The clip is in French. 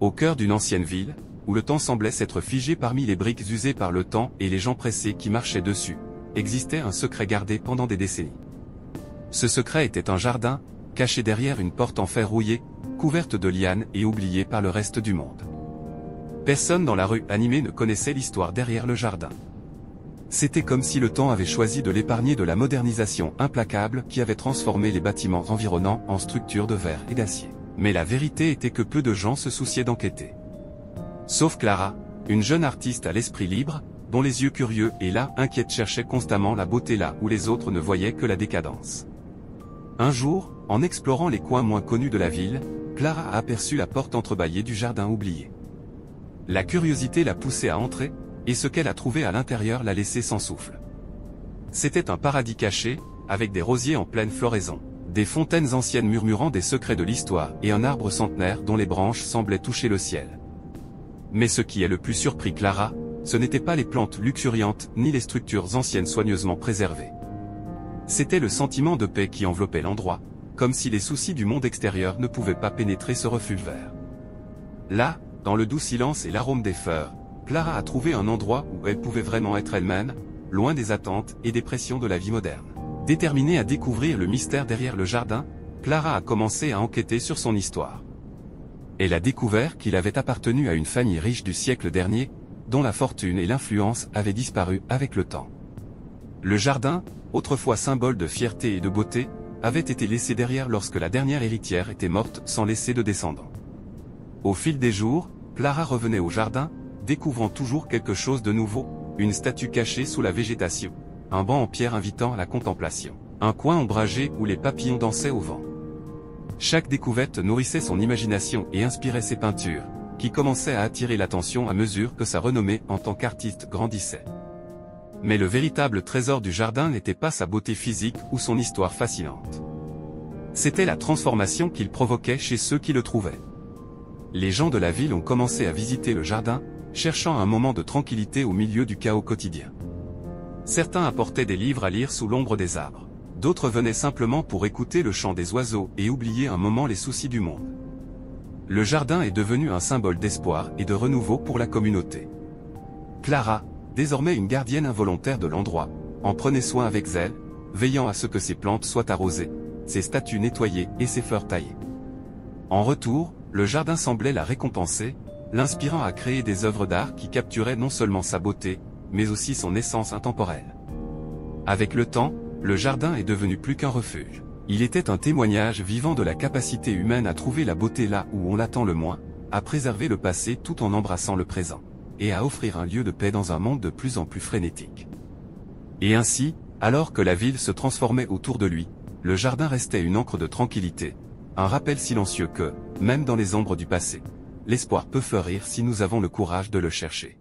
Au cœur d'une ancienne ville, où le temps semblait s'être figé parmi les briques usées par le temps et les gens pressés qui marchaient dessus, existait un secret gardé pendant des décennies. Ce secret était un jardin, caché derrière une porte en fer rouillé, couverte de lianes et oublié par le reste du monde. Personne dans la rue animée ne connaissait l'histoire derrière le jardin. C'était comme si le temps avait choisi de l'épargner de la modernisation implacable qui avait transformé les bâtiments environnants en structures de verre et d'acier. Mais la vérité était que peu de gens se souciaient d'enquêter. Sauf Clara, une jeune artiste à l'esprit libre, dont les yeux curieux et là inquiets cherchaient constamment la beauté là où les autres ne voyaient que la décadence. Un jour, en explorant les coins moins connus de la ville, Clara a aperçu la porte entrebâillée du jardin oublié. La curiosité l'a poussée à entrer, et ce qu'elle a trouvé à l'intérieur l'a laissé sans souffle. C'était un paradis caché, avec des rosiers en pleine floraison, des fontaines anciennes murmurant des secrets de l'histoire et un arbre centenaire dont les branches semblaient toucher le ciel. Mais ce qui est le plus surpris Clara, ce n'étaient pas les plantes luxuriantes ni les structures anciennes soigneusement préservées. C'était le sentiment de paix qui enveloppait l'endroit, comme si les soucis du monde extérieur ne pouvaient pas pénétrer ce refuge vert. Là, dans le doux silence et l'arôme des fleurs, Clara a trouvé un endroit où elle pouvait vraiment être elle-même, loin des attentes et des pressions de la vie moderne. Déterminée à découvrir le mystère derrière le jardin, Clara a commencé à enquêter sur son histoire. Elle a découvert qu'il avait appartenu à une famille riche du siècle dernier, dont la fortune et l'influence avaient disparu avec le temps. Le jardin, autrefois symbole de fierté et de beauté, avait été laissé derrière lorsque la dernière héritière était morte sans laisser de descendants. Au fil des jours, Clara revenait au jardin, découvrant toujours quelque chose de nouveau, une statue cachée sous la végétation, un banc en pierre invitant à la contemplation, un coin ombragé où les papillons dansaient au vent. Chaque découverte nourrissait son imagination et inspirait ses peintures, qui commençaient à attirer l'attention à mesure que sa renommée en tant qu'artiste grandissait. Mais le véritable trésor du jardin n'était pas sa beauté physique ou son histoire fascinante. C'était la transformation qu'il provoquait chez ceux qui le trouvaient. Les gens de la ville ont commencé à visiter le jardin, cherchant un moment de tranquillité au milieu du chaos quotidien. Certains apportaient des livres à lire sous l'ombre des arbres. D'autres venaient simplement pour écouter le chant des oiseaux et oublier un moment les soucis du monde. Le jardin est devenu un symbole d'espoir et de renouveau pour la communauté. Clara, désormais une gardienne involontaire de l'endroit, en prenait soin avec zèle, veillant à ce que ses plantes soient arrosées, ses statues nettoyées et ses fleurs taillées. En retour, le jardin semblait la récompenser, l'inspirant à créer des œuvres d'art qui capturaient non seulement sa beauté, mais aussi son essence intemporelle. Avec le temps, le jardin est devenu plus qu'un refuge. Il était un témoignage vivant de la capacité humaine à trouver la beauté là où on l'attend le moins, à préserver le passé tout en embrassant le présent, et à offrir un lieu de paix dans un monde de plus en plus frénétique. Et ainsi, alors que la ville se transformait autour de lui, le jardin restait une ancre de tranquillité, un rappel silencieux que, même dans les ombres du passé, l'espoir peut fleurir si nous avons le courage de le chercher.